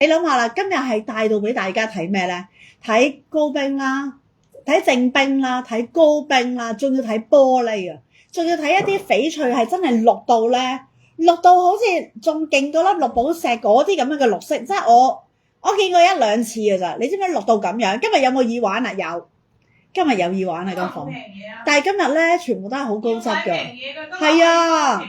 你諗下啦，今日係帶到俾大家睇咩咧？睇高冰啦，睇正冰啦，睇高冰啦，仲要睇玻璃啊，仲要睇一啲翡翠係真係綠到咧，綠到好似仲勁過粒綠寶石嗰啲咁樣嘅綠色，即係我見過一兩次㗎咋。你知唔知綠到咁樣？今日有冇耳環啊？有，今日有耳環啊間房。但係今日咧全部都係好高質㗎。係啊。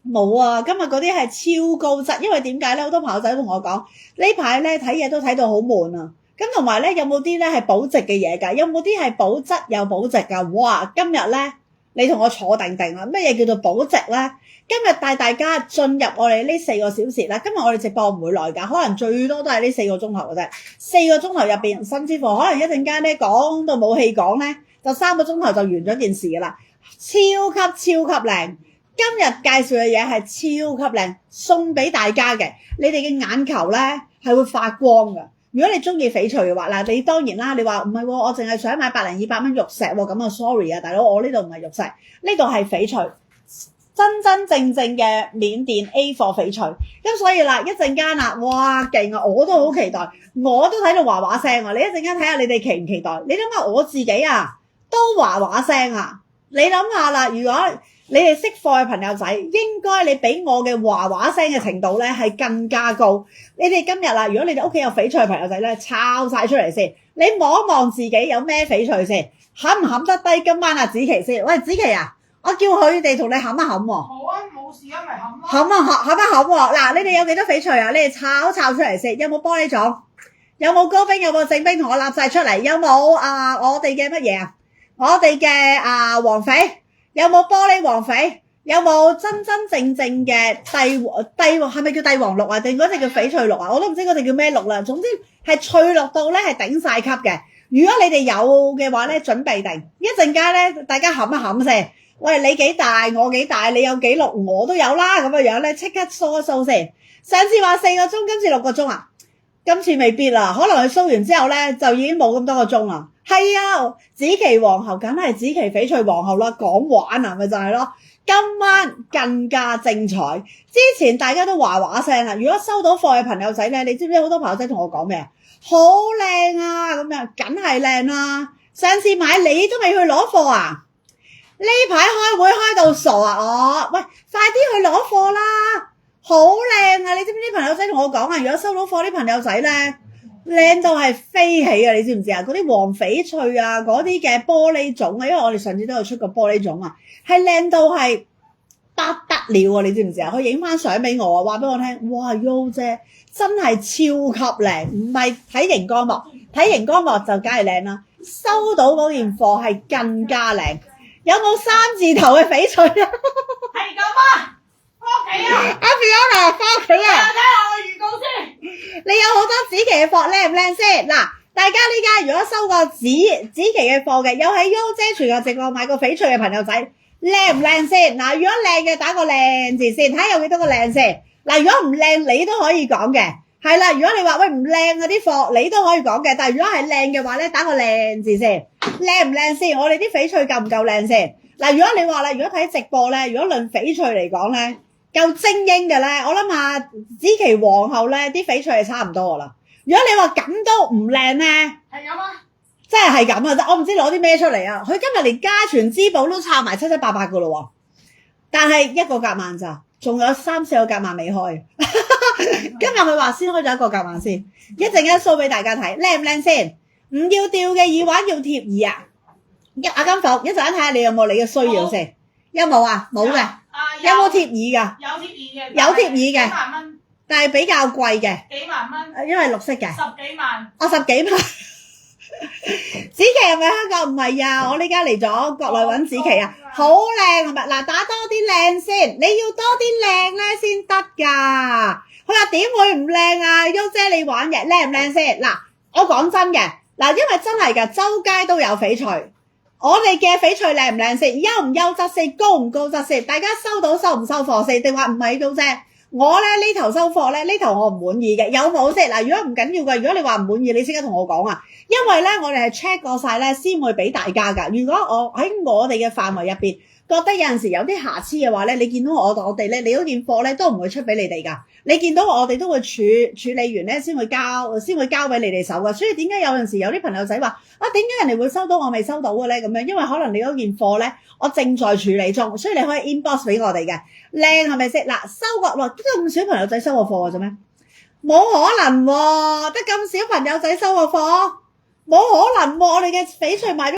冇啊！今日嗰啲係超高質，因為點解咧？好多朋友仔同我講呢排咧睇嘢都睇到好悶啊！咁同埋咧有冇啲咧係保值嘅嘢㗎？有冇啲係保質又保值㗎？哇！今日咧你同我坐定定啦！咩嘢叫做保值咧？今日帶大家進入我哋呢4個小時啦。今日我哋直播唔會耐㗎，可能最多都係呢4個鐘頭嘅啫。4個鐘頭入邊，甚至乎可能一陣間咧講到冇氣講咧，就3個鐘頭就完咗件事㗎啦。超級靚！今日介紹嘅嘢係超級靚，送俾大家嘅。你哋嘅眼球咧係會發光㗎。如果你中意翡翠嘅話，嗱，你當然啦，你話唔係喎，我淨係想買100-200蚊玉石喎，咁啊 sorry 啊，大佬，我呢度唔係玉石，呢度係翡翠，真正嘅緬甸 A 貨翡翠。咁所以啦，一陣間啦，哇勁啊！我都好期待，我都睇到話話聲啊！你一陣間睇下你哋期唔期待？你諗下我自己啊，都話話聲啊！你諗下啦，如果你哋識貨嘅朋友仔，應該你俾我嘅話話聲嘅程度咧係更加高。你哋今日啦，如果你哋屋企有翡翠嘅朋友仔咧，抄晒出嚟先。你望一望自己有咩翡翠先，冚唔冚得低今晚啊子琪先？喂，子琪啊，我叫佢哋同你冚一冚喎。好啊，冇事啊，咪冚咯。冚啊，冚一冚喎。嗱，你哋有幾多翡翠啊？你哋抄出嚟先。有冇玻璃種？有冇高冰？有冇正冰？同我立晒出嚟。有冇我哋嘅乜嘢啊？我哋嘅黃翡？有冇玻璃黃翡？有冇真正嘅帝王係咪叫帝王綠啊？定嗰隻叫翡翠綠啊？我都唔知嗰隻叫咩綠啦。總之係翠綠到咧係頂晒級嘅。如果你哋有嘅話咧，準備定一陣間咧，大家冚一冚先。喂，你幾大？我幾大？你有幾綠？我都有啦。咁嘅樣咧，即刻掃一掃先。上次話4個鐘，今次6個鐘啊？今次未必啦，可能佢掃完之後咧，就已經冇咁多個鐘啦。係啊，紫琪皇后梗係紫琪翡翠皇后啦，講玩啊咪就係咯。今晚更加精彩。之前大家都話聲啦，如果收到貨嘅朋友仔咧，你知唔知好多朋友仔同我講咩？好靚啊，咁樣梗係靚啦。上次買你都未去攞貨啊？呢排開會開到傻啊！喂，快啲去攞貨啦！好靚啊！你知唔知啲朋友仔同我講啊？如果收到貨啲朋友仔咧，靚到係飛起啊！你知唔知啊？嗰啲黃翡翠啊，嗰啲嘅玻璃種啊，因為我哋上次都有出過玻璃種啊，係靚到係不得了啊！你知唔知啊？佢影翻相俾我啊，話俾我聽，哇 Yo 姐真係超級靚，唔係睇熒光幕，睇熒光幕就梗係靚啦，收到嗰件貨係更加靚。有冇3字頭嘅翡翠啊？係咁啊！翻屋企啊！阿 Fiona 翻屋企啊！睇下我預告先。你有好多紫琪嘅貨靚唔靚先？嗱，大家呢家如果收過紫琪嘅貨嘅，有喺 Yo 姐全球直播買過翡翠嘅朋友仔，靚唔靚先？嗱，如果靚嘅打個靚字先，睇下有幾多個靚先。嗱，如果唔靚你都可以講嘅，係啦。如果你話喂唔靚嗰啲貨，你都可以講嘅。但係如果係靚嘅話咧，打個靚字先。靚唔靚先？我哋啲翡翠夠唔夠靚先？嗱，如果你話啦，如果睇直播咧，如果論翡翠嚟講咧，夠精英嘅咧，我諗下紫琪皇后咧啲翡翠係差唔多噶啦。如果你話咁都唔靚咧，係咁啊！真係咁啊！我唔知攞啲咩出嚟啊！佢今日連家傳之寶都插埋7,700噶咯喎，但係一個夾萬咋，仲有3-4個夾萬未開。今日佢話先開咗一個夾萬先，一陣間 show 俾大家睇，靚唔靚先？唔要吊嘅耳環要貼耳啊！阿金鳳，一陣間睇下你有冇你嘅需要先。有冇啊？冇嘅。有冇貼耳㗎？有貼耳嘅。有貼耳嘅。幾萬蚊。但係比較貴嘅。幾萬蚊。因為綠色嘅。10幾萬。10幾萬。紫琪係咪香港？唔係啊！我呢家嚟咗國內揾紫琪啊，好靚係咪？嗱，打多啲靚先，你要多啲靚咧先得㗎。佢話點會唔靚啊？Yo姐你玩嘅靚唔靚先？嗱，我講真嘅，嗱，因為真係㗎，周街都有翡翠。我哋嘅翡翠靚唔靚先？優唔優質先？高唔高質先？大家收到收唔收貨先？定話唔係Yo姐？我咧呢頭收貨咧，呢頭我唔滿意嘅，有冇先？嗱，如果唔緊要嘅，如果你話唔滿意，你即刻同我講啊，因為咧我哋係 check 過晒咧，先會俾大家㗎。如果我喺我哋嘅範圍入邊覺得有陣時有啲瑕疵嘅話咧，你見到我哋咧，你嗰件貨咧都唔會出俾你哋㗎。你見到我哋都會處理完咧，先會交俾你哋手㗎。所以點解有陣時有啲朋友仔話啊，點解人哋會收到我未收到嘅咧？咁樣，因為可能你嗰件貨咧，我正在處理中，所以你可以 inbox 俾我哋嘅。靚係咪先？嗱，收個哇，都咁少朋友仔收我貨嘅啫咩？冇可能喎，得咁少朋友仔收我貨，冇可能喎，我哋嘅翡翠賣咗。